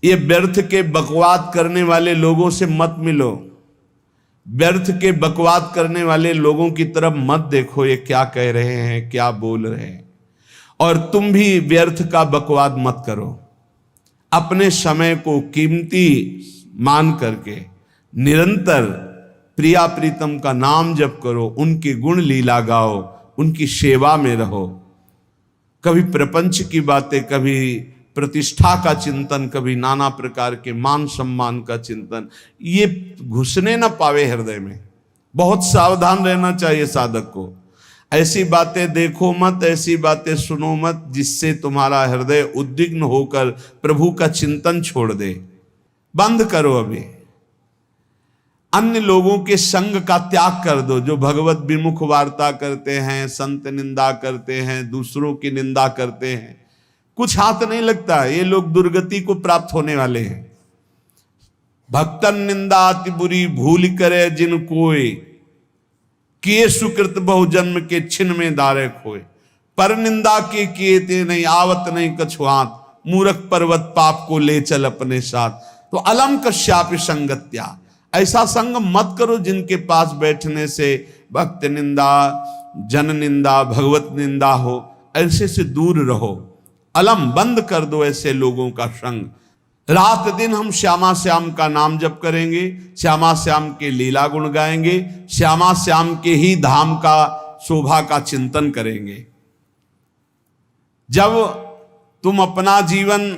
ये व्यर्थ के बकवाद करने वाले लोगों से मत मिलो, व्यर्थ के बकवाद करने वाले लोगों की तरफ मत देखो, ये क्या कह रहे हैं, क्या बोल रहे हैं। और तुम भी व्यर्थ का बकवाद मत करो। अपने समय को कीमती मान करके निरंतर प्रिया प्रीतम का नाम जप करो, उनके गुण लीला गाओ, उनकी सेवा में रहो। कभी प्रपंच की बातें, कभी प्रतिष्ठा का चिंतन, कभी नाना प्रकार के मान सम्मान का चिंतन, ये घुसने ना पावे हृदय में। बहुत सावधान रहना चाहिए साधक को। ऐसी बातें देखो मत, ऐसी बातें सुनो मत जिससे तुम्हारा हृदय उद्विग्न होकर प्रभु का चिंतन छोड़ दे। बंद करो अभी। अन्य लोगों के संग का त्याग कर दो, जो भगवत विमुख वार्ता करते हैं, संत निंदा करते हैं, दूसरों की निंदा करते हैं। कुछ हाथ नहीं लगता, ये लोग दुर्गति को प्राप्त होने वाले हैं। भक्तन निंदा अति बुरी भूल करे जिन कोय, किए सुकृत बहु जन्म के छिन में दारे खोए। पर निंदा के किए ते नहीं, आवत नहीं कछुआत, मूर्ख पर्वत पाप को ले चल अपने साथ। तो अलम कश्यापि संगत्या, ऐसा संग मत करो जिनके पास बैठने से भक्त निंदा, जन निंदा, भगवत निंदा हो। ऐसे से दूर रहो। अलम बंद कर दो ऐसे लोगों का संग। रात दिन हम श्यामा श्याम का नाम जप करेंगे, श्यामा श्याम के लीला गुण गाएंगे, श्यामा श्याम के ही धाम का शोभा का चिंतन करेंगे। जब तुम अपना जीवन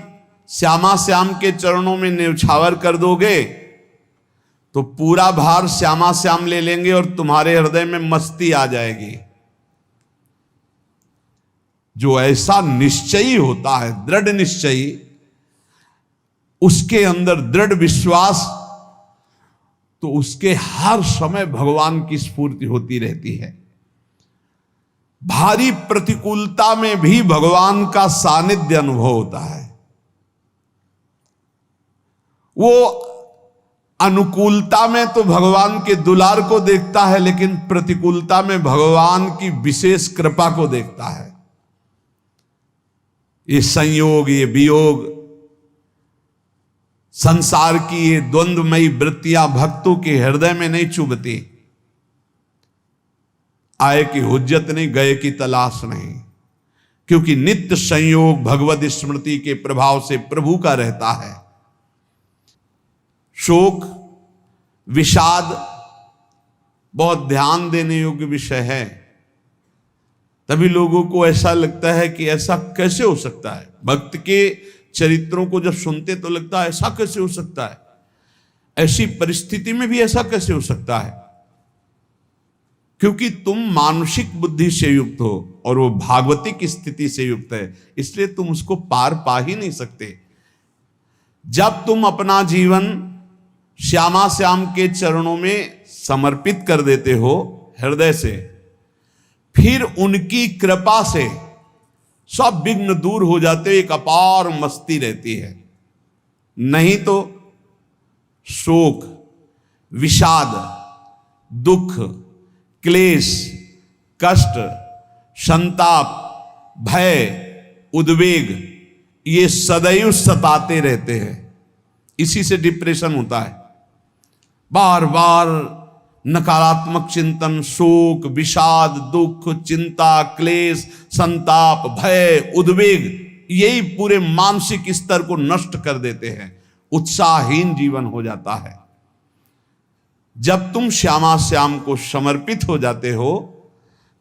श्यामा श्याम के चरणों में न्यौछावर कर दोगे तो पूरा भार श्यामा श्याम ले लेंगे और तुम्हारे हृदय में मस्ती आ जाएगी। जो ऐसा निश्चयी होता है, दृढ़ निश्चयी, उसके अंदर दृढ़ विश्वास, तो उसके हर समय भगवान की स्फूर्ति होती रहती है। भारी प्रतिकूलता में भी भगवान का सानिध्य अनुभव होता है। वो अनुकूलता में तो भगवान के दुलार को देखता है, लेकिन प्रतिकूलता में भगवान की विशेष कृपा को देखता है। ये संयोग, ये वियोग, संसार की ये द्वंद्वमयी वृत्तियां भक्तों के हृदय में नहीं चुभती। आए की हुज्जत नहीं, गए की तलाश नहीं, क्योंकि नित्य संयोग भगवत स्मृति के प्रभाव से प्रभु का रहता है। शोक, विषाद बहुत ध्यान देने योग्य विषय है। तभी लोगों को ऐसा लगता है कि ऐसा कैसे हो सकता है। भक्त के चरित्रों को जब सुनते तो लगता है ऐसा कैसे हो सकता है, ऐसी परिस्थिति में भी ऐसा कैसे हो सकता है। क्योंकि तुम मानसिक बुद्धि से युक्त हो और वो भागवतिक स्थिति से युक्त है, इसलिए तुम उसको पार पा ही नहीं सकते। जब तुम अपना जीवन श्यामा श्याम के चरणों में समर्पित कर देते हो हृदय से, फिर उनकी कृपा से सब विघ्न दूर हो जाते, एक अपार मस्ती रहती है। नहीं तो शोक, विषाद, दुख, क्लेश, कष्ट, संताप, भय, उद्वेग, ये सदैव सताते रहते हैं। इसी से डिप्रेशन होता है। बार बार नकारात्मक चिंतन, शोक, विषाद, दुख, चिंता, क्लेश, संताप, भय, उद्वेग, यही पूरे मानसिक स्तर को नष्ट कर देते हैं। उत्साहहीन जीवन हो जाता है। जब तुम श्यामा श्याम को समर्पित हो जाते हो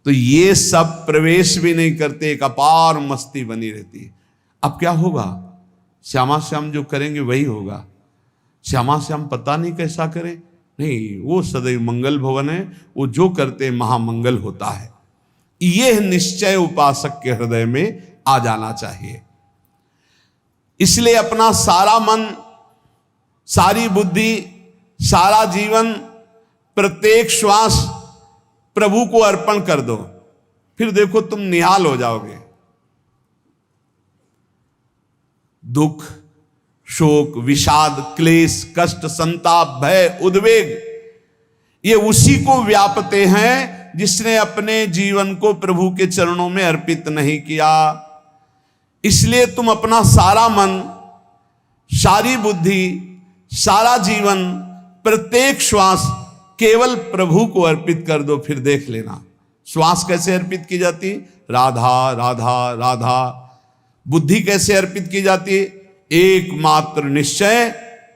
तो ये सब प्रवेश भी नहीं करते, एक अपार मस्ती बनी रहती है। अब क्या होगा? श्यामा श्याम जो करेंगे वही होगा। श्यामा श्याम पता नहीं कैसा करें, नहीं, वो सदैव मंगल भवन है, वो जो करते महामंगल होता है। यह निश्चय उपासक के हृदय में आ जाना चाहिए। इसलिए अपना सारा मन, सारी बुद्धि, सारा जीवन, प्रत्येक श्वास प्रभु को अर्पण कर दो, फिर देखो तुम निहाल हो जाओगे। दुख, शोक, विषाद, क्लेश, कष्ट, संताप, भय, उद्वेग, ये उसी को व्यापते हैं जिसने अपने जीवन को प्रभु के चरणों में अर्पित नहीं किया। इसलिए तुम अपना सारा मन, सारी बुद्धि, सारा जीवन, प्रत्येक श्वास केवल प्रभु को अर्पित कर दो, फिर देख लेना। श्वास कैसे अर्पित की जाती? राधा राधा राधा। बुद्धि कैसे अर्पित की जाती? एकमात्र निश्चय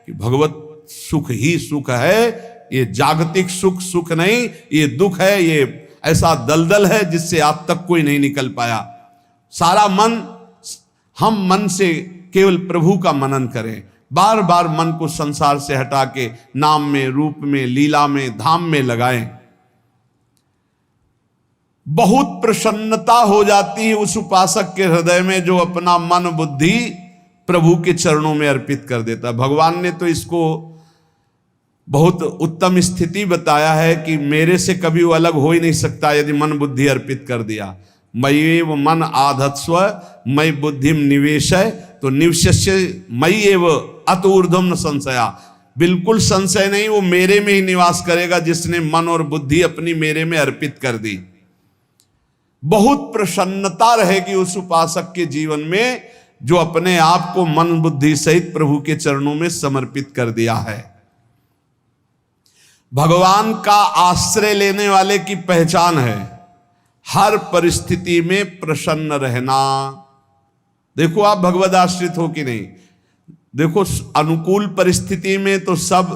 कि भगवत सुख ही सुख है, ये जागतिक सुख सुख नहीं, ये दुख है, ये ऐसा दलदल है जिससे आज तक कोई नहीं निकल पाया। सारा मन, हम मन से केवल प्रभु का मनन करें, बार बार मन को संसार से हटा के नाम में, रूप में, लीला में, धाम में लगाएं। बहुत प्रसन्नता हो जाती है उस उपासक के हृदय में जो अपना मन बुद्धि प्रभु के चरणों में अर्पित कर देता है। भगवान ने तो इसको बहुत उत्तम स्थिति बताया है कि मेरे से कभी वो अलग हो ही नहीं सकता यदि मन बुद्धि अर्पित कर दिया। मय्येव मन आधत्स्व मयि बुद्धिम निवेशय, तो निवश्य मय्येव अत ऊर्ध्वं न संशया। बिल्कुल संशय नहीं, वो मेरे में ही निवास करेगा जिसने मन और बुद्धि अपनी मेरे में अर्पित कर दी। बहुत प्रसन्नता रहेगी उस उपासक के जीवन में जो अपने आप को मन बुद्धि सहित प्रभु के चरणों में समर्पित कर दिया है। भगवान का आश्रय लेने वाले की पहचान है हर परिस्थिति में प्रसन्न रहना। देखो आप भगवद आश्रित हो कि नहीं, देखो अनुकूल परिस्थिति में तो सब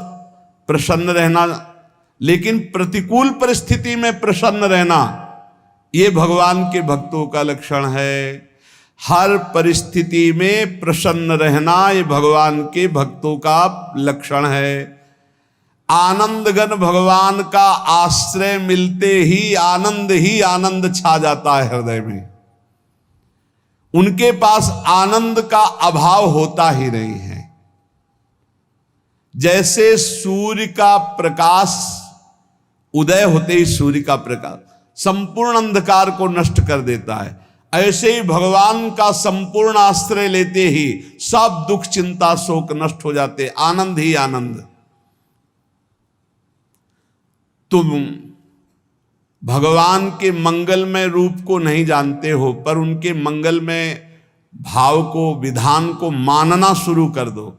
प्रसन्न रहना, लेकिन प्रतिकूल परिस्थिति में प्रसन्न रहना ये भगवान के भक्तों का लक्षण है। हर परिस्थिति में प्रसन्न रहना ये भगवान के भक्तों का लक्षण है। आनंदगन भगवान का आश्रय मिलते ही आनंद छा जाता है हृदय में। उनके पास आनंद का अभाव होता ही नहीं है। जैसे सूर्य का प्रकाश उदय होते ही सूर्य का प्रकाश संपूर्ण अंधकार को नष्ट कर देता है, ऐसे ही भगवान का संपूर्ण आश्रय लेते ही सब दुख चिंता शोक नष्ट हो जाते, आनंद ही आनंद। तुम भगवान के मंगलमय रूप को नहीं जानते हो, पर उनके मंगलमय भाव को, विधान को मानना शुरू कर दो।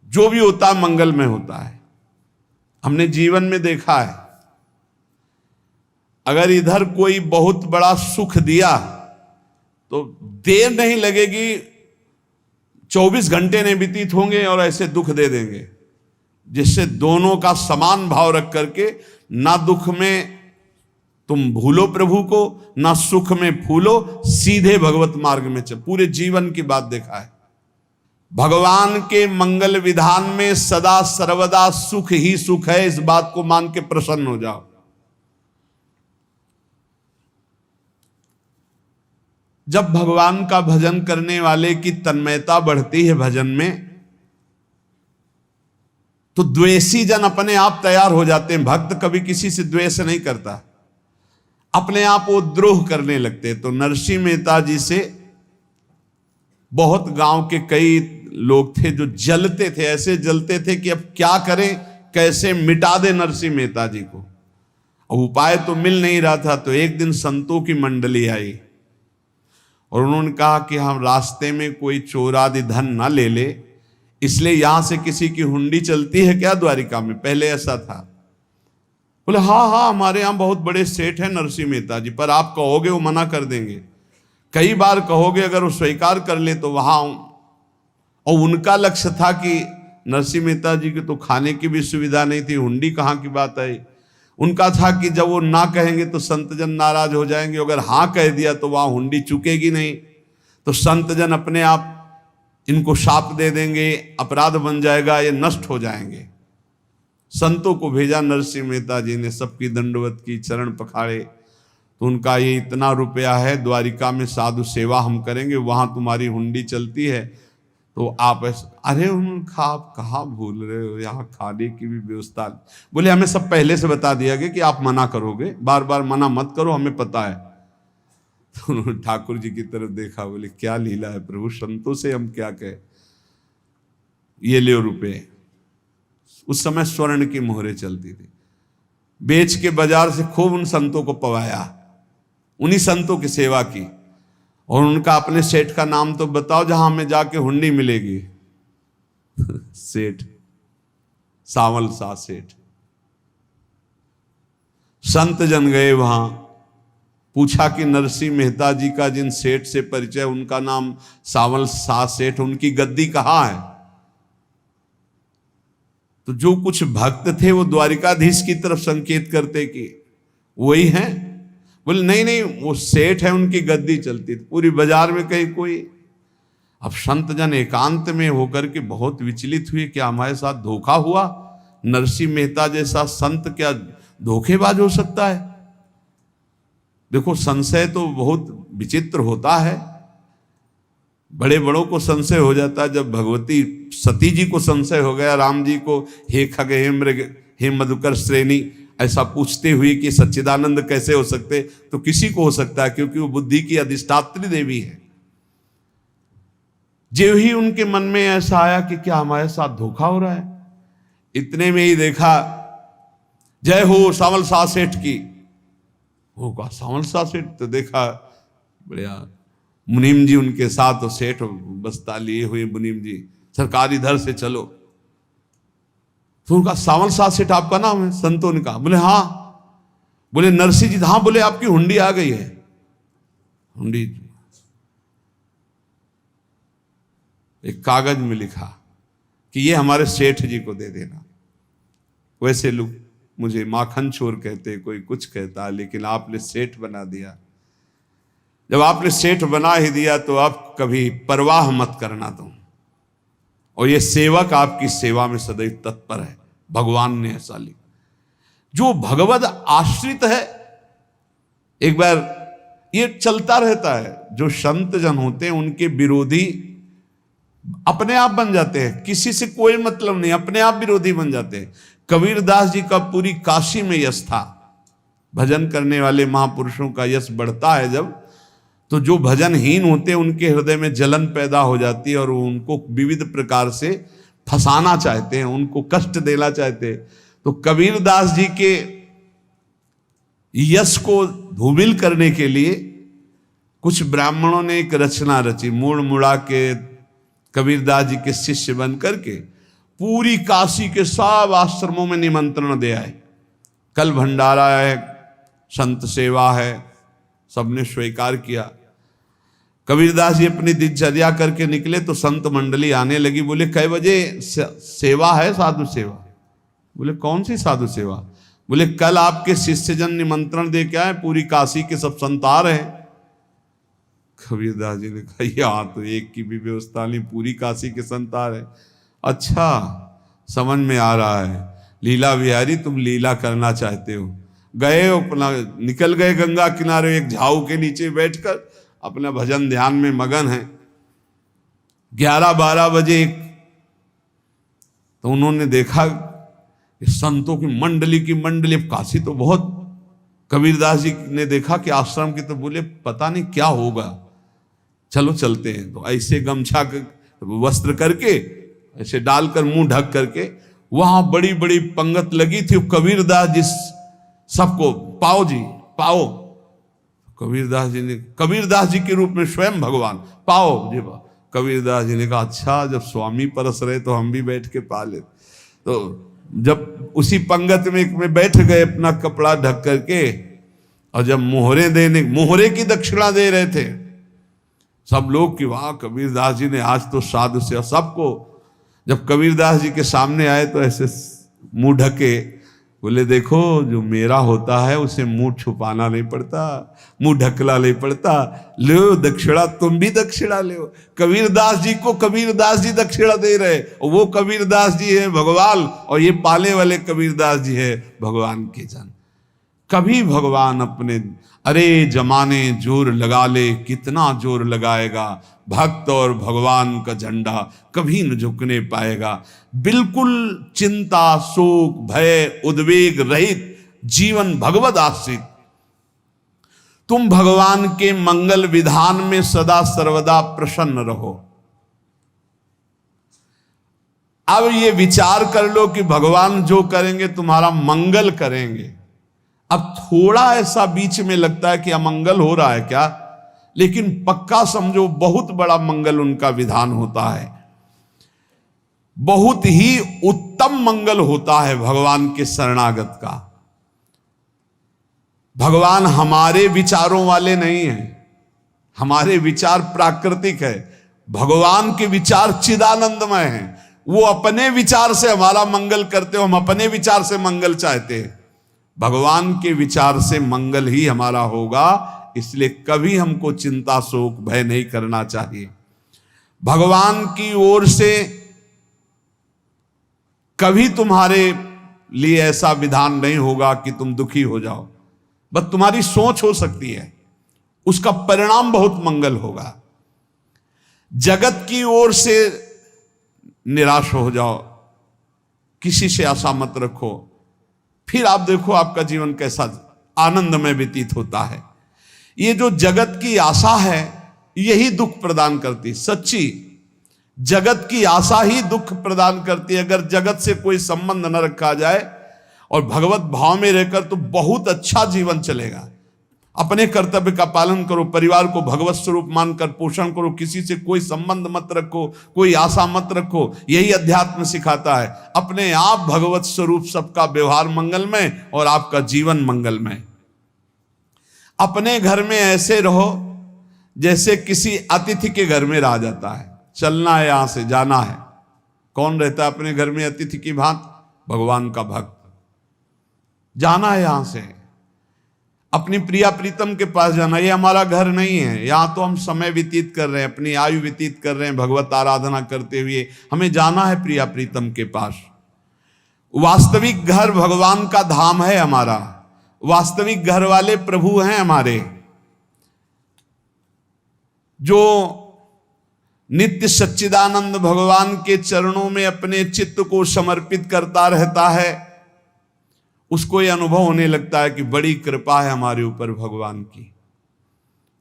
जो भी होता है मंगलमय होता है। हमने जीवन में देखा है, अगर इधर कोई बहुत बड़ा सुख दिया तो देर नहीं लगेगी, 24 घंटे नहीं व्यतीत होंगे और ऐसे दुख दे देंगे, जिससे दोनों का समान भाव रख करके ना दुख में तुम भूलो प्रभु को, ना सुख में फूलो, सीधे भगवत मार्ग में चल। पूरे जीवन की बात देखा है, भगवान के मंगल विधान में सदा सर्वदा सुख ही सुख है, इस बात को मान के प्रसन्न हो जाओ। जब भगवान का भजन करने वाले की तन्मयता बढ़ती है भजन में, तो द्वेषी जन अपने आप तैयार हो जाते हैं। भक्त कभी किसी से द्वेष नहीं करता, अपने आप वो द्रोह करने लगते। तो नरसिंह मेहता जी से बहुत गांव के कई लोग थे जो जलते थे, ऐसे जलते थे कि अब क्या करें, कैसे मिटा दे नरसिंह मेहता जी को। अब उपाय तो मिल नहीं रहा था। तो एक दिन संतों की मंडली आई और उन्होंने कहा कि हम रास्ते में कोई चोर आदि धन ना ले ले, इसलिए यहां से किसी की हुंडी चलती है क्या द्वारिका में? पहले ऐसा था। बोले हाँ, हमारे यहां बहुत बड़े सेठ हैं नरसिंह मेहता जी, पर आप कहोगे वो मना कर देंगे। कई बार कहोगे, अगर वो स्वीकार कर ले तो वहां। और उनका लक्ष्य था कि नरसिंह मेहता जी की तो खाने की भी सुविधा नहीं थी, हुंडी कहाँ की बात आई। उनका था कि जब वो ना कहेंगे तो संतजन नाराज हो जाएंगे, अगर हाँ कह दिया तो वहां हुंडी चुकेगी नहीं, तो संतजन अपने आप इनको शाप दे देंगे, अपराध बन जाएगा, ये नष्ट हो जाएंगे। संतों को भेजा नरसिंह मेहता जी ने, सबकी दंडवत की, चरण पखाड़े। तो उनका ये इतना रुपया है, द्वारिका में साधु सेवा हम करेंगे, वहां तुम्हारी हुंडी चलती है, तो आप अरे उनका आप कहाँ भूल रहे हो, यहाँ खाने की भी व्यवस्था। बोले हमें सब पहले से बता दिया गया कि आप मना करोगे, बार बार मना मत करो, हमें पता है। तो उन्होंने ठाकुर जी की तरफ देखा, बोले क्या लीला है प्रभु, संतों से हम क्या कहें, ये ले रुपए। उस समय स्वर्ण की मोहरें चलती थी, बेच के बाजार से खूब उन संतों को पवाया, उन्हीं संतों की सेवा की। और उनका अपने सेठ का नाम तो बताओ जहां हमें जाके हुंडी मिलेगी। सेठ, सावल शाह सेठ। संत जन गए वहां, पूछा कि नरसिंह मेहता जी का जिन सेठ से परिचय, उनका नाम सावल शाह सेठ, उनकी गद्दी कहाँ है? तो जो कुछ भक्त थे वो द्वारिकाधीश की तरफ संकेत करते कि वही हैं। बोले नहीं नहीं, वो सेठ है, उनकी गद्दी चलती थी। पूरी बाजार में कहीं कोई। अब संत जन एकांत में होकर के बहुत विचलित हुए, क्या हमारे साथ धोखा हुआ? नरसिंह मेहता जैसा संत क्या धोखेबाज हो सकता है? देखो, संशय तो बहुत विचित्र होता है। बड़े बड़ों को संशय हो जाता है। जब भगवती सती जी को संशय हो गया, राम जी को, हे खग हे मृग हे मधुकर श्रेणी, ऐसा पूछते हुए कि सच्चिदानंद कैसे हो सकते, तो किसी को हो सकता है, क्योंकि वो बुद्धि की अधिष्ठात्री देवी है। जो ही उनके मन में ऐसा आया कि क्या हमारे साथ धोखा हो रहा है, इतने में ही देखा जय हो सावल शाह सेठ की। वो कहा सावल शाह सेठ? तो देखा बढ़िया मुनीम जी उनके साथ, और सेठ बस्ता लिए हुए मुनीम जी, सरकार इधर से चलो। तो उनका सावल शाह सेठ आपका नाम है? संतों ने कहा। बोले हाँ। बोले नरसिंह जी? हाँ। बोले आपकी हुंडी आ गई है। हुंडी एक कागज में लिखा कि ये हमारे सेठ जी को दे देना। वैसे लोग मुझे माखन चोर कहते, कोई कुछ कहता, लेकिन आपने सेठ बना दिया। जब आपने सेठ बना ही दिया तो आप कभी परवाह मत करना तुम। और ये सेवक आपकी सेवा में सदैव तत्पर है। भगवान ने ऐसा लिखा। जो भगवद आश्रित है, एक बार ये चलता रहता है, जो संत जन होते हैं उनके विरोधी अपने आप बन जाते हैं, किसी से कोई मतलब नहीं, अपने आप विरोधी बन जाते हैं। कबीरदास जी का पूरी काशी में यश था। भजन करने वाले महापुरुषों का यश बढ़ता है जब, तो जो भजनहीन होते हैं उनके हृदय में जलन पैदा हो जाती है, और वो उनको विविध प्रकार से फंसाना चाहते हैं, उनको कष्ट देना चाहते हैं। तो कबीरदास जी के यश को धूमिल करने के लिए कुछ ब्राह्मणों ने एक रचना रची। मुड़ मुड़ा के कबीरदास जी के शिष्य बन करके पूरी काशी के सब आश्रमों में निमंत्रण दे आए। कल भंडारा है, संत सेवा है, सबने स्वीकार किया। कबीरदास जी अपनी दिनचर्या करके निकले तो संत मंडली आने लगी। बोले कै बजे सेवा है? साधु सेवा। बोले कौन सी साधु सेवा? बोले कल आपके शिष्यजन निमंत्रण दे के आए, पूरी काशी के सब संत आ रहे हैं। कबीरदास जी ने कहा यहाँ तो एक की भी व्यवस्था नहीं, पूरी काशी के संत आ रहे। अच्छा, समझ में आ रहा है, लीला बिहारी तुम लीला करना चाहते हो। गए अपना निकल गए गंगा किनारे, एक झाऊ के नीचे बैठकर अपना भजन ध्यान में मगन है। 11-12 बजे तो उन्होंने देखा संतों की मंडली, अब काशी तो बहुत। कबीरदास जी ने देखा कि आश्रम की, तो बोले पता नहीं क्या होगा, चलो चलते हैं। तो ऐसे गमछा वस्त्र करके ऐसे डालकर मुंह ढक करके, वहां बड़ी बड़ी पंगत लगी थी। कबीरदास जी सबको पाओ जी पाओ। कबीरदास जी के रूप में स्वयं भगवान पाओ जी पाओ। कबीरदास जी ने कहा अच्छा, जब स्वामी परस रहे तो हम भी बैठ के पा ले। तो जब उसी पंगत में बैठ गए अपना कपड़ा ढक करके, और जब मोहरे की दक्षिणा दे रहे थे सब लोग कि वाह कबीरदास जी ने आज तो साधु से। सबको जब कबीरदास जी के सामने आए तो ऐसे मुंह ढके, बोले देखो जो मेरा होता है उसे मुंह छुपाना नहीं पड़ता, मुंह ढकला नहीं पड़ता। लो दक्षिणा, तुम भी दक्षिणा ले। कबीरदास जी को कबीरदास जी दक्षिणा दे रहे, और वो कबीरदास जी है भगवान, और ये पाले वाले कबीरदास जी है भगवान के जन। कभी भगवान अपने, अरे जमाने जोर लगा ले, कितना जोर लगाएगा, भक्त और भगवान का झंडा कभी न झुकने पाएगा। बिल्कुल चिंता शोक भय उद्वेग रहित जीवन भगवद आश्रित। तुम भगवान के मंगल विधान में सदा सर्वदा प्रसन्न रहो। अब ये विचार कर लो कि भगवान जो करेंगे तुम्हारा मंगल करेंगे। अब थोड़ा ऐसा बीच में लगता है कि अमंगल हो रहा है क्या, लेकिन पक्का समझो बहुत बड़ा मंगल उनका विधान होता है। बहुत ही उत्तम मंगल होता है भगवान के शरणागत का। भगवान हमारे विचारों वाले नहीं हैं, हमारे विचार प्राकृतिक है, भगवान के विचार चिदानंदमय हैं। वो अपने विचार से हमारा मंगल करते हो, हम अपने विचार से मंगल चाहते हैं। भगवान के विचार से मंगल ही हमारा होगा, इसलिए कभी हमको चिंता शोक भय नहीं करना चाहिए। भगवान की ओर से कभी तुम्हारे लिए ऐसा विधान नहीं होगा कि तुम दुखी हो जाओ, बस तुम्हारी सोच हो सकती है, उसका परिणाम बहुत मंगल होगा। जगत की ओर से निराश हो जाओ, किसी से आशा मत रखो, फिर आप देखो आपका जीवन कैसा आनंदमय व्यतीत होता है। ये जो जगत की आशा है यही दुख प्रदान करती, सच्ची जगत की आशा ही दुख प्रदान करती है। अगर जगत से कोई संबंध न रखा जाए और भगवत भाव में रहकर तो बहुत अच्छा जीवन चलेगा। अपने कर्तव्य का पालन करो, परिवार को भगवत स्वरूप मानकर पोषण करो, किसी से कोई संबंध मत रखो, कोई आशा मत रखो, यही अध्यात्म सिखाता है। अपने आप भगवत स्वरूप, सबका व्यवहार मंगलमय और आपका जीवन मंगलमय। अपने घर में ऐसे रहो जैसे किसी अतिथि के घर में रह जाता है, चलना है यहां से जाना है। कौन रहता है अपने घर में अतिथि की भांति? भगवान का भक्त। जाना है यहां से, अपनी प्रिया प्रीतम के पास जाना। ये हमारा घर नहीं है, यहां तो हम समय व्यतीत कर रहे हैं, अपनी आयु व्यतीत कर रहे हैं भगवत आराधना करते हुए। हमें जाना है प्रिया प्रीतम के पास। वास्तविक घर भगवान का धाम है हमारा, वास्तविक घर वाले प्रभु हैं हमारे, जो नित्य सच्चिदानंद भगवान के चरणों में अपने चित्त को समर्पित करता रहता है। उसको यह अनुभव होने लगता है कि बड़ी कृपा है हमारे ऊपर, भगवान की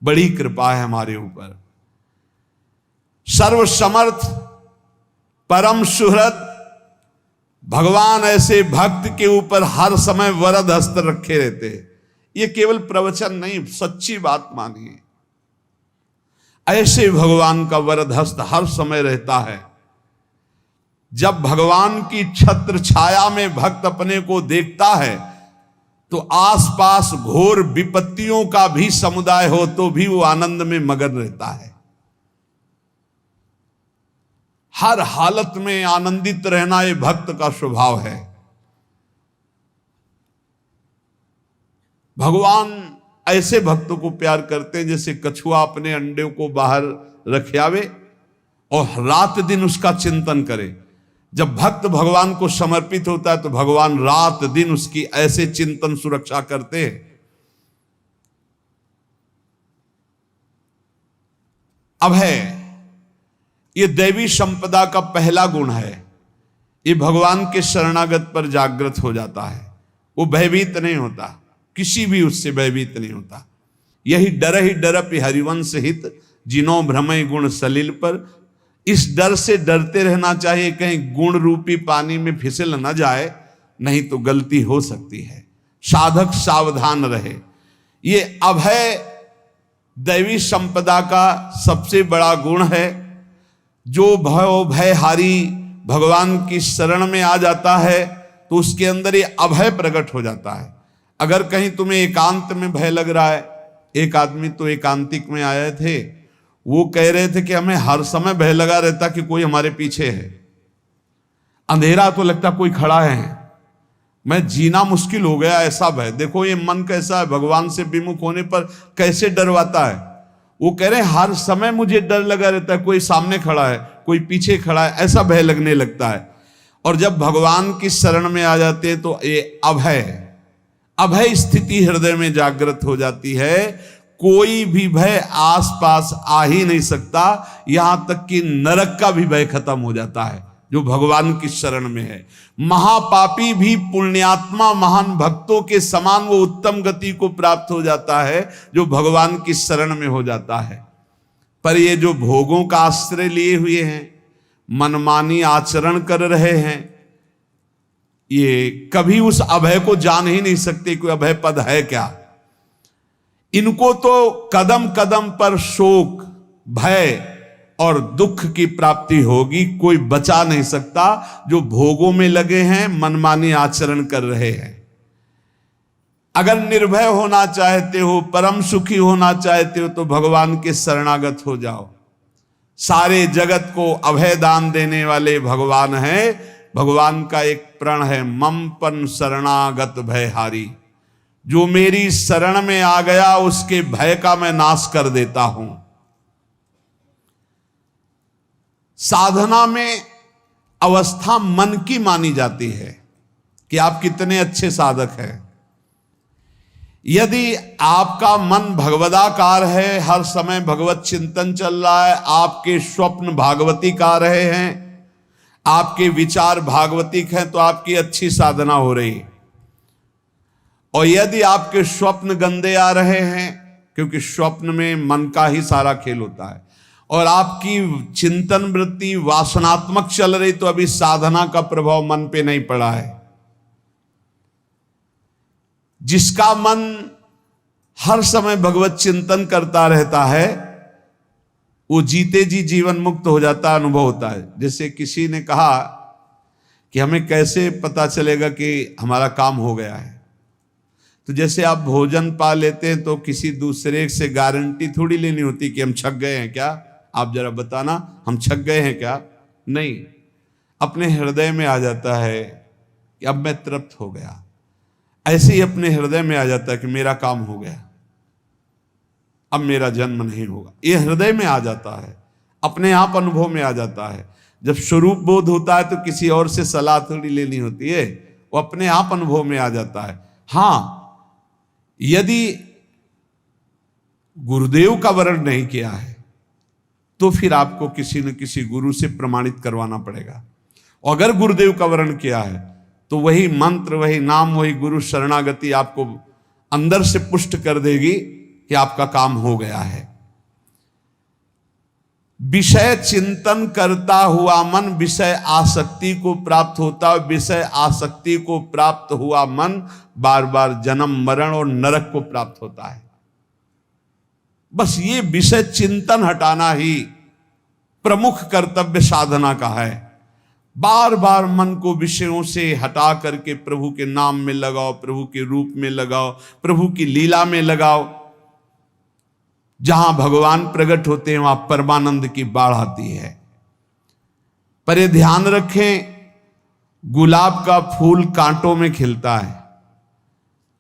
बड़ी कृपा है हमारे ऊपर। सर्वसमर्थ परम सुहृद भगवान ऐसे भक्त के ऊपर हर समय वरद हस्त रखे रहते हैं। ये केवल प्रवचन नहीं, सच्ची बात मानिए। ऐसे भगवान का वरद हस्त हर समय रहता है। जब भगवान की छत्र छाया में भक्त अपने को देखता है तो आसपास घोर विपत्तियों का भी समुदाय हो तो भी वो आनंद में मगन रहता है। हर हालत में आनंदित रहना ये भक्त का स्वभाव है। भगवान ऐसे भक्तों को प्यार करते हैं जैसे कछुआ अपने अंडे को बाहर रख आवे और रात दिन उसका चिंतन करे। जब भक्त भगवान को समर्पित होता है तो भगवान रात दिन उसकी ऐसे चिंतन सुरक्षा करते हैं। अभय, ये दैवी संपदा का पहला गुण है। ये भगवान के शरणागत पर जागृत हो जाता है, वो भयभीत नहीं होता, किसी भी उससे भयभीत नहीं होता। यही डरप हरिवंश हित, जिनो भ्रमय गुण सलिल पर। इस डर से डरते रहना चाहिए कहीं गुण रूपी पानी में फिसल न जाए, नहीं तो गलती हो सकती है। साधक सावधान रहे। ये अभय दैवी संपदा का सबसे बड़ा गुण है। जो भयहारी भगवान की शरण में आ जाता है तो उसके अंदर ये अभय प्रकट हो जाता है। अगर कहीं तुम्हें एकांत में भय लग रहा है, एक आदमी तो एकांतिक में आए थे, वो कह रहे थे कि हमें हर समय भय लगा रहता कि कोई हमारे पीछे है, अंधेरा तो लगता कोई खड़ा है, मैं जीना मुश्किल हो गया, ऐसा भय। देखो ये मन कैसा है, भगवान से विमुख होने पर कैसे डरवाता है। वो कह रहे हैं हर समय मुझे डर लगा रहता है, कोई सामने खड़ा है, कोई पीछे खड़ा है, ऐसा भय लगने लगता है। और जब भगवान की शरण में आ जाते हैं तो ये अभय स्थिति हृदय में जागृत हो जाती है। कोई भी भय आसपास आ ही नहीं सकता, यहां तक कि नरक का भी भय खत्म हो जाता है जो भगवान की शरण में है। महापापी भी पुण्यात्मा महान भक्तों के समान वो उत्तम गति को प्राप्त हो जाता है जो भगवान की शरण में हो जाता है। पर ये जो भोगों का आश्रय लिए हुए हैं, मनमानी आचरण कर रहे हैं, ये कभी उस अभय को जान ही नहीं सकते कोई अभय पद है क्या। इनको तो कदम कदम पर शोक, भय, और दुख की प्राप्ति होगी। कोई बचा नहीं सकता जो भोगों में लगे हैं, मनमानी आचरण कर रहे हैं। अगर निर्भय होना चाहते हो, परम सुखी होना चाहते हो, तो भगवान के शरणागत हो जाओ। सारे जगत को अभय दान देने वाले भगवान हैं। भगवान का एक प्रण है, मम पन शरणागत भयहारी। जो मेरी शरण में आ गया उसके भय का मैं नाश कर देता हूं। साधना में अवस्था मन की मानी जाती है कि आप कितने अच्छे साधक हैं। यदि आपका मन भगवदाकार है, हर समय भगवत चिंतन चल रहा है, आपके स्वप्न भागवती का रहे हैं, आपके विचार भागवतिक हैं, तो आपकी अच्छी साधना हो रही है। और यदि आपके स्वप्न गंदे आ रहे हैं, क्योंकि स्वप्न में मन का ही सारा खेल होता है, और आपकी चिंतन वृत्ति वासनात्मक चल रही, तो अभी साधना का प्रभाव मन पे नहीं पड़ा है। जिसका मन हर समय भगवत चिंतन करता रहता है, वो जीते जी जीवन मुक्त हो जाता, अनुभव होता है। जैसे किसी ने कहा कि हमें कैसे पता चलेगा कि हमारा काम हो गया है, तो जैसे आप भोजन पा लेते हैं तो किसी दूसरे से गारंटी थोड़ी लेनी होती कि हम छक गए हैं क्या, आप जरा बताना हम छक गए हैं क्या। नहीं, अपने हृदय में आ जाता है कि अब मैं तृप्त हो गया। ऐसे ही अपने हृदय में आ जाता है कि मेरा काम हो गया, अब मेरा जन्म नहीं होगा। ये हृदय में आ जाता है, अपने आप अनुभव में आ जाता है। जब स्वरूप बोध होता है तो किसी और से सलाह थोड़ी लेनी होती है, वो अपने आप अनुभव में आ जाता है। हाँ, यदि गुरुदेव का वर्ण नहीं किया है तो फिर आपको किसी न किसी गुरु से प्रमाणित करवाना पड़ेगा। और अगर गुरुदेव का वर्ण किया है तो वही मंत्र, वही नाम, वही गुरु शरणागति आपको अंदर से पुष्ट कर देगी कि आपका काम हो गया है। विषय चिंतन करता हुआ मन विषय आसक्ति को प्राप्त होता है। विषय आसक्ति को प्राप्त हुआ मन बार बार जन्म मरण और नरक को प्राप्त होता है। बस ये विषय चिंतन हटाना ही प्रमुख कर्तव्य साधना का है। बार बार मन को विषयों से हटा करके प्रभु के नाम में लगाओ, प्रभु के रूप में लगाओ, प्रभु की लीला में लगाओ। जहां भगवान प्रकट होते हैं वहां परमानंद की बाढ़ आती है। पर ये ध्यान रखें, गुलाब का फूल कांटों में खिलता है,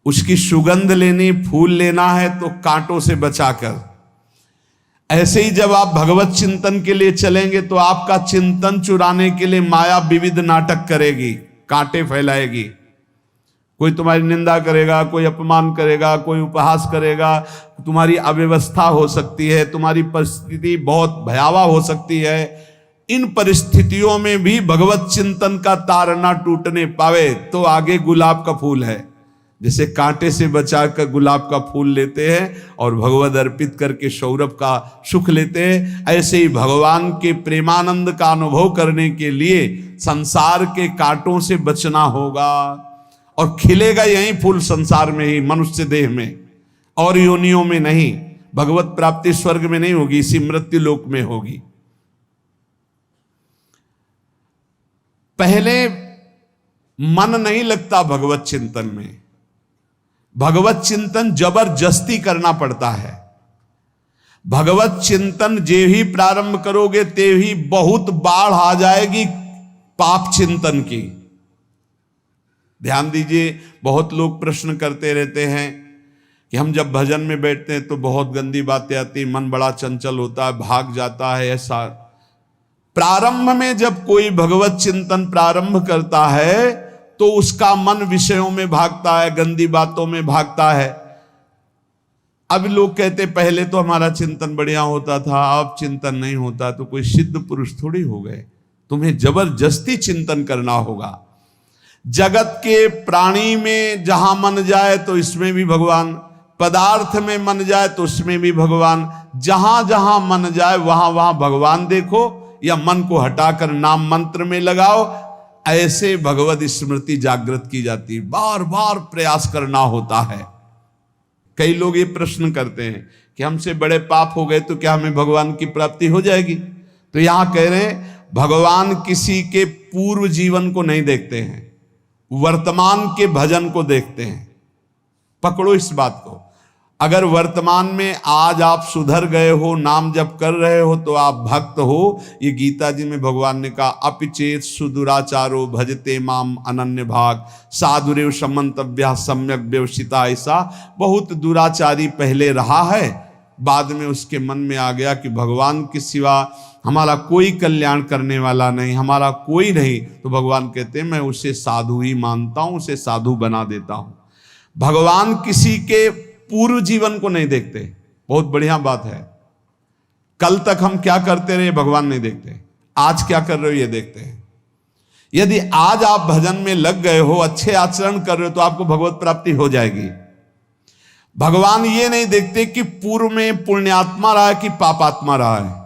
उसकी सुगंध लेनी, फूल लेना है तो कांटों से बचाकर। ऐसे ही जब आप भगवत चिंतन के लिए चलेंगे तो आपका चिंतन चुराने के लिए माया विविध नाटक करेगी, कांटे फैलाएगी। कोई तुम्हारी निंदा करेगा, कोई अपमान करेगा, कोई उपहास करेगा, तुम्हारी अव्यवस्था हो सकती है, तुम्हारी परिस्थिति बहुत भयावह हो सकती है। इन परिस्थितियों में भी भगवत चिंतन का तार ना टूटने पावे तो आगे गुलाब का फूल है। जैसे कांटे से बचाकर गुलाब का फूल लेते हैं और भगवद अर्पित करके सौरभ का सुख लेते हैं, ऐसे ही भगवान के प्रेमानंद का अनुभव करने के लिए संसार के कांटों से बचना होगा। और खिलेगा यही फूल संसार में ही, मनुष्य देह में, और योनियों में नहीं। भगवत प्राप्ति स्वर्ग में नहीं होगी, इसी मृत्यु लोक में होगी। पहले मन नहीं लगता भगवत चिंतन में, भगवत चिंतन जबरदस्ती करना पड़ता है। भगवत चिंतन जे ही प्रारंभ करोगे ते ही बहुत बाढ़ आ जाएगी पाप चिंतन की। ध्यान दीजिए, बहुत लोग प्रश्न करते रहते हैं कि हम जब भजन में बैठते हैं तो बहुत गंदी बातें आती, मन बड़ा चंचल होता है, भाग जाता है। ऐसा प्रारंभ में जब कोई भगवत चिंतन प्रारंभ करता है तो उसका मन विषयों में भागता है, गंदी बातों में भागता है। अब लोग कहते पहले तो हमारा चिंतन बढ़िया होता था, अब चिंतन नहीं होता। तो कोई सिद्ध पुरुष थोड़ी हो गए, तुम्हें जबरदस्ती चिंतन करना होगा। जगत के प्राणी में जहां मन जाए तो इसमें भी भगवान, पदार्थ में मन जाए तो उसमें भी भगवान, जहां जहां मन जाए वहां वहां भगवान देखो, या मन को हटाकर नाम मंत्र में लगाओ। ऐसे भगवत स्मृति जागृत की जाती है, बार बार प्रयास करना होता है। कई लोग ये प्रश्न करते हैं कि हमसे बड़े पाप हो गए तो क्या हमें भगवान की प्राप्ति हो जाएगी? तो यहां कह रहे हैं भगवान किसी के पूर्व जीवन को नहीं देखते हैं, वर्तमान के भजन को देखते हैं। पकड़ो इस बात को। अगर वर्तमान में आज आप सुधर गए हो, नाम जप कर रहे हो, तो आप भक्त हो। ये गीता जी में भगवान ने कहा, अपिचेत सुदुराचारो भजते माम अनन्य भाग साधुरेव समंतव्या सम्यक व्यवसिता। ऐसा बहुत दुराचारी पहले रहा है, बाद में उसके मन में आ गया कि भगवान के सिवा हमारा कोई कल्याण करने वाला नहीं, हमारा कोई नहीं। तो भगवान कहते हैं मैं उसे साधु ही मानता हूं, उसे साधु बना देता हूं। भगवान किसी के पूर्व जीवन को नहीं देखते। बहुत बढ़िया बात है। कल तक हम क्या करते रहे भगवान नहीं देखते, आज क्या कर रहे हो ये देखते हैं। यदि आज आप भजन में लग गए हो, अच्छे आचरण कर रहे हो, तो आपको भगवत प्राप्ति हो जाएगी। भगवान ये नहीं देखते कि पूर्व में पुण्यात्मा रहा है कि पापात्मा रहा है।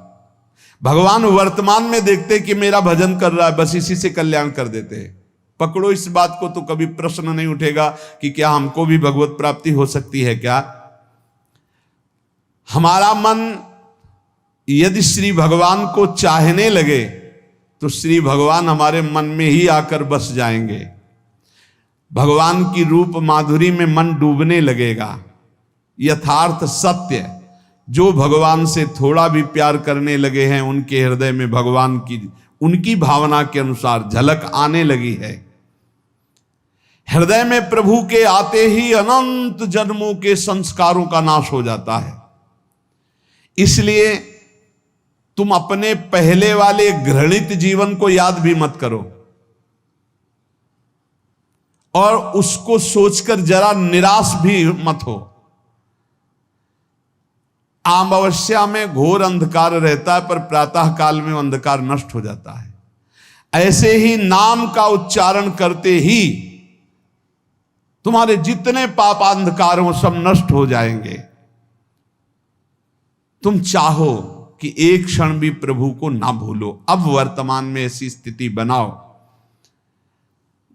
भगवान वर्तमान में देखते कि मेरा भजन कर रहा है, बस इसी से कल्याण कर देते हैं। पकड़ो इस बात को, तो कभी प्रश्न नहीं उठेगा कि क्या हमको भी भगवत प्राप्ति हो सकती है क्या। हमारा मन यदि श्री भगवान को चाहने लगे तो श्री भगवान हमारे मन में ही आकर बस जाएंगे। भगवान की रूप माधुरी में मन डूबने लगेगा। यथार्थ सत्य, जो भगवान से थोड़ा भी प्यार करने लगे हैं, उनके हृदय में भगवान की उनकी भावना के अनुसार झलक आने लगी है। हृदय में प्रभु के आते ही अनंत जन्मों के संस्कारों का नाश हो जाता है। इसलिए तुम अपने पहले वाले घृणित जीवन को याद भी मत करो और उसको सोचकर जरा निराश भी मत हो। अमावस्या में घोर अंधकार रहता है, पर प्रातः काल में अंधकार नष्ट हो जाता है। ऐसे ही नाम का उच्चारण करते ही तुम्हारे जितने पाप अंधकार हो सब नष्ट हो जाएंगे। तुम चाहो कि एक क्षण भी प्रभु को ना भूलो। अब वर्तमान में ऐसी स्थिति बनाओ।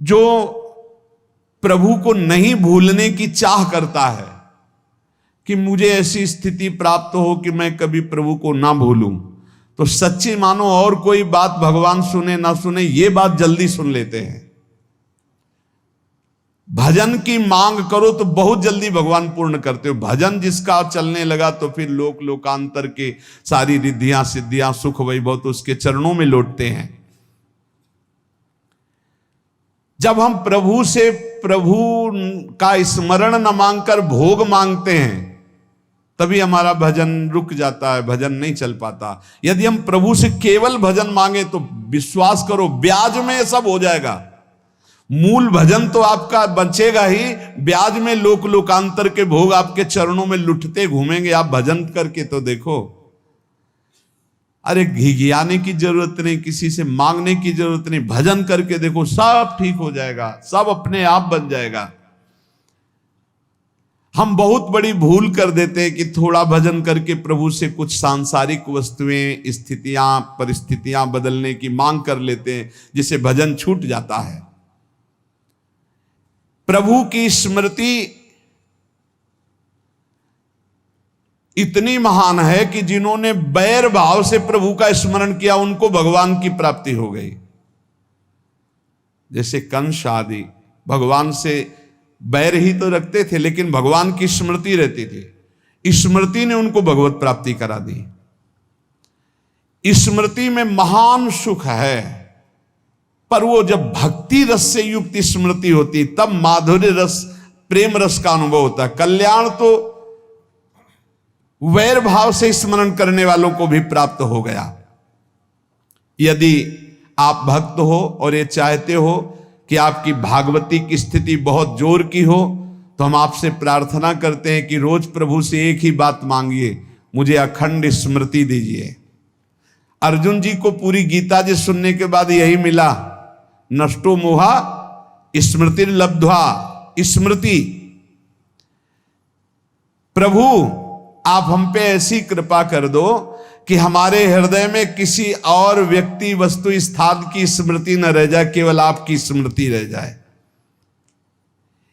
जो प्रभु को नहीं भूलने की चाह करता है कि मुझे ऐसी स्थिति प्राप्त हो कि मैं कभी प्रभु को ना भूलूं, तो सच्ची मानो और कोई बात भगवान सुने ना सुने, ये बात जल्दी सुन लेते हैं। भजन की मांग करो तो बहुत जल्दी भगवान पूर्ण करते हो। भजन जिसका चलने लगा तो फिर लोक लोकांतर के सारी रिद्धियां सिद्धियां सुख वैभव तो उसके चरणों में लौटते हैं। जब हम प्रभु से प्रभु का स्मरण न मांगकर भोग मांगते हैं, तभी हमारा भजन रुक जाता है, भजन नहीं चल पाता। यदि हम प्रभु से केवल भजन मांगे तो विश्वास करो ब्याज में सब हो जाएगा। मूल भजन तो आपका बचेगा ही, ब्याज में लोक लोकांतर के भोग आपके चरणों में लुटते घूमेंगे। आप भजन करके तो देखो। अरे घिघियाने की जरूरत नहीं, किसी से मांगने की जरूरत नहीं, भजन करके देखो, सब ठीक हो जाएगा, सब अपने आप बन जाएगा। हम बहुत बड़ी भूल कर देते हैं कि थोड़ा भजन करके प्रभु से कुछ सांसारिक वस्तुएं, स्थितियां, परिस्थितियां बदलने की मांग कर लेते हैं, जिससे भजन छूट जाता है। प्रभु की स्मृति इतनी महान है कि जिन्होंने बैर भाव से प्रभु का स्मरण किया उनको भगवान की प्राप्ति हो गई। जैसे कंस आदि भगवान से बैर ही तो रखते थे, लेकिन भगवान की स्मृति रहती थी। स्मृति ने उनको भगवत प्राप्ति करा दी। स्मृति में महान सुख है, पर वो जब भक्ति रस से युक्त स्मृति होती तब माधुर्य रस, प्रेम रस का अनुभव होता है। कल्याण तो वैर भाव से स्मरण करने वालों को भी प्राप्त हो गया। यदि आप भक्त हो और ये चाहते हो कि आपकी भागवती की स्थिति बहुत जोर की हो, तो हम आपसे प्रार्थना करते हैं कि रोज प्रभु से एक ही बात मांगिए, मुझे अखंड स्मृति दीजिए। अर्जुन जी को पूरी गीता जी सुनने के बाद यही मिला, नष्टो मोहा स्मृति लब्ध्वा। स्मृति, प्रभु आप हम पे ऐसी कृपा कर दो कि हमारे हृदय में किसी और व्यक्ति, वस्तु, स्थान की स्मृति न रह जाए, केवल आपकी स्मृति रह जाए।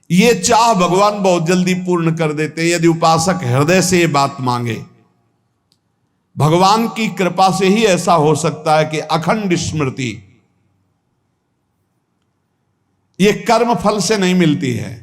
ये चाह भगवान बहुत जल्दी पूर्ण कर देते हैं यदि उपासक हृदय से ये बात मांगे। भगवान की कृपा से ही ऐसा हो सकता है कि अखंड स्मृति ये कर्म फल से नहीं मिलती है।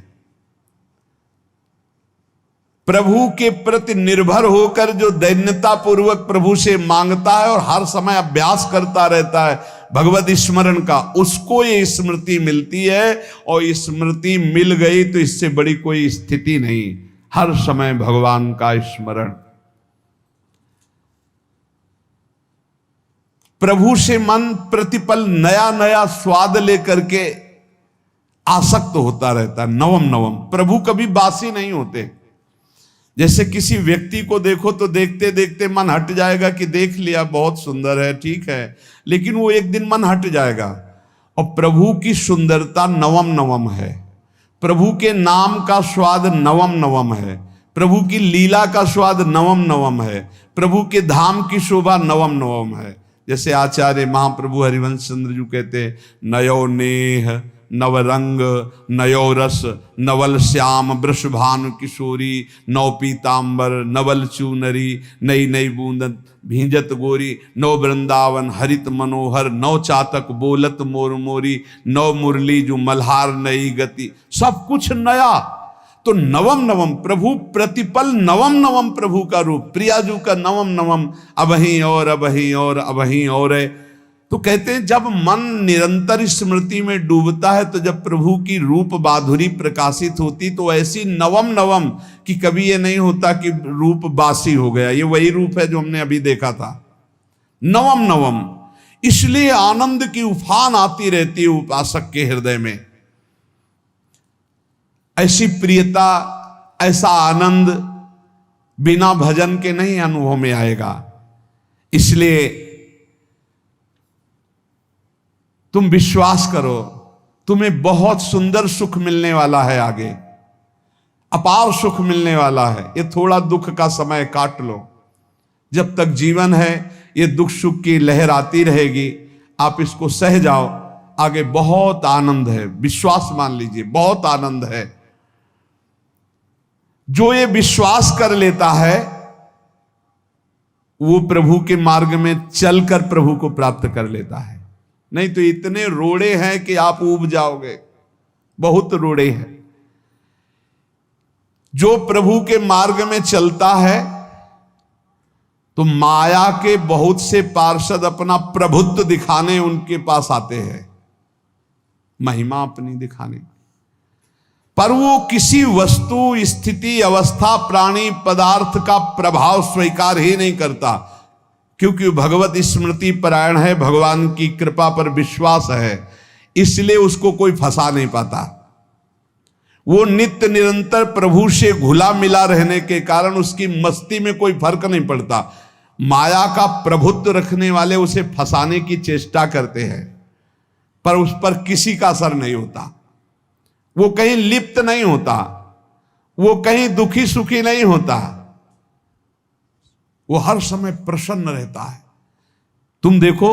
प्रभु के प्रति निर्भर होकर जो दैन्यता पूर्वक प्रभु से मांगता है और हर समय अभ्यास करता रहता है भगवत स्मरण का, उसको ये स्मृति मिलती है। और स्मृति मिल गई तो इससे बड़ी कोई स्थिति नहीं, हर समय भगवान का स्मरण। प्रभु से मन प्रतिपल नया नया स्वाद लेकर के आसक्त होता रहता है, नवम नवम। प्रभु कभी बासी नहीं होते। जैसे किसी व्यक्ति को देखो तो देखते देखते मन हट जाएगा कि देख लिया, बहुत सुंदर है, ठीक है, लेकिन वो एक दिन मन हट जाएगा। और प्रभु की सुंदरता नवम नवम है, प्रभु के नाम का स्वाद नवम नवम है, प्रभु की लीला का स्वाद नवम नवम है, प्रभु के धाम की शोभा नवम नवम है। जैसे आचार्य महाप्रभु हरिवंश चंद्र जी कहते, नयो नेह नवरंग नयो रस नवल श्याम वृषभानु किशोरी, नव पीतांबर नवल चूनरी, नई नई बूंदन भींजत गोरी, नव वृंदावन हरित मनोहर, नव चातक बोलत मोर मोरी, नव मुरली जो मल्हार नई गति, सब कुछ नया। तो नवम नवम प्रभु प्रतिपल नवम नवम प्रभु का रूप, प्रियाजू का नवम नवम, अबहीं और अबहीं और अबहीं और है। तो कहते हैं जब मन निरंतर स्मृति में डूबता है तो जब प्रभु की रूप माधुरी प्रकाशित होती तो ऐसी नवम नवम कि कभी ये नहीं होता कि रूप बासी हो गया। ये वही रूप है जो हमने अभी देखा था, नवम नवम। इसलिए आनंद की उफान आती रहती है उपासक के हृदय में। ऐसी प्रियता, ऐसा आनंद बिना भजन के नहीं अनुभव में आएगा। इसलिए तुम विश्वास करो, तुम्हें बहुत सुंदर सुख मिलने वाला है, आगे अपार सुख मिलने वाला है। ये थोड़ा दुख का समय काट लो, जब तक जीवन है ये दुख सुख की लहर आती रहेगी, आप इसको सह जाओ, आगे बहुत आनंद है, विश्वास मान लीजिए, बहुत आनंद है। जो ये विश्वास कर लेता है वो प्रभु के मार्ग में चलकर प्रभु को प्राप्त कर लेता है। नहीं तो इतने रोड़े हैं कि आप ऊब जाओगे, बहुत रोड़े हैं। जो प्रभु के मार्ग में चलता है तो माया के बहुत से पार्षद अपना प्रभुत्व दिखाने उनके पास आते हैं, महिमा अपनी दिखाने, पर वो किसी वस्तु स्थिति अवस्था प्राणी पदार्थ का प्रभाव स्वीकार ही नहीं करता, क्योंकि भगवत स्मृति परायण है, भगवान की कृपा पर विश्वास है, इसलिए उसको कोई फंसा नहीं पाता। वो नित्य निरंतर प्रभु से घुला मिला रहने के कारण उसकी मस्ती में कोई फर्क नहीं पड़ता। माया का प्रभुत्व रखने वाले उसे फंसाने की चेष्टा करते हैं, पर उस पर किसी का असर नहीं होता। वो कहीं लिप्त नहीं होता, वो कहीं दुखी सुखी नहीं होता, वो हर समय प्रसन्न रहता है। तुम देखो,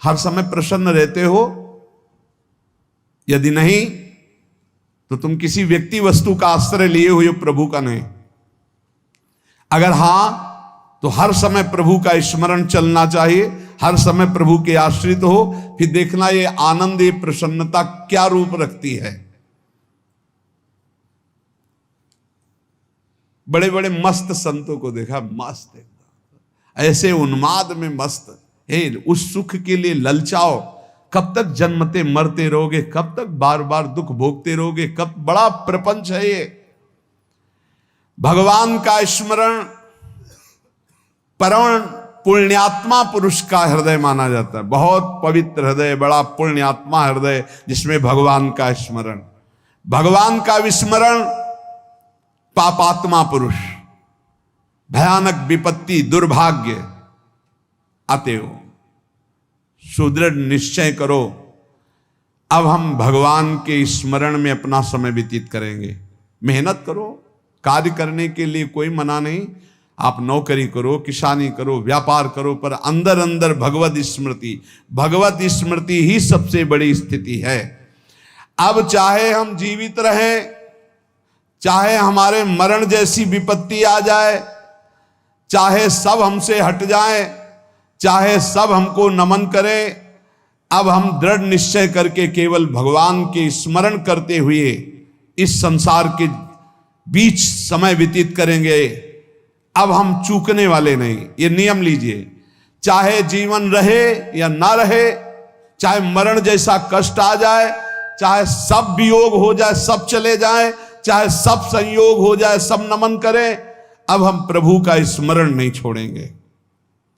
हर समय प्रसन्न रहते हो? यदि नहीं तो तुम किसी व्यक्ति वस्तु का आश्रय लिए हुए, प्रभु का नहीं। अगर हां तो हर समय प्रभु का स्मरण चलना चाहिए, हर समय प्रभु के आश्रित हो, फिर देखना ये आनंद, ये प्रसन्नता क्या रूप रखती है। बड़े बड़े मस्त संतों को देखा, मस्त ऐसे उन्माद में मस्त है, उस सुख के लिए ललचाओ। कब तक जन्मते मरते रहोगे, कब तक बार बार दुख भोगते रहोगे, कब? बड़ा प्रपंच है ये। भगवान का स्मरण परम पुण्यात्मा पुरुष का हृदय माना जाता है, बहुत पवित्र हृदय, बड़ा पुण्यात्मा हृदय जिसमें भगवान का स्मरण। भगवान का विस्मरण पापात्मा पुरुष, भयानक विपत्ति दुर्भाग्य आते हो। सुदृढ़ निश्चय करो, अब हम भगवान के स्मरण में अपना समय व्यतीत करेंगे। मेहनत करो, कार्य करने के लिए कोई मना नहीं, आप नौकरी करो, किसानी करो, व्यापार करो, पर अंदर अंदर भगवत स्मृति, भगवत स्मृति ही सबसे बड़ी स्थिति है। अब चाहे हम जीवित रहें, चाहे हमारे मरण जैसी विपत्ति आ जाए, चाहे सब हमसे हट जाए, चाहे सब हमको नमन करें, अब हम दृढ़ निश्चय करके केवल भगवान के स्मरण करते हुए इस संसार के बीच समय व्यतीत करेंगे। अब हम चूकने वाले नहीं। ये नियम लीजिए, चाहे जीवन रहे या ना रहे, चाहे मरण जैसा कष्ट आ जाए, चाहे सब वियोग हो जाए, सब चले जाए, चाहे सब संयोग हो जाए, सब नमन करें, अब हम प्रभु का स्मरण नहीं छोड़ेंगे।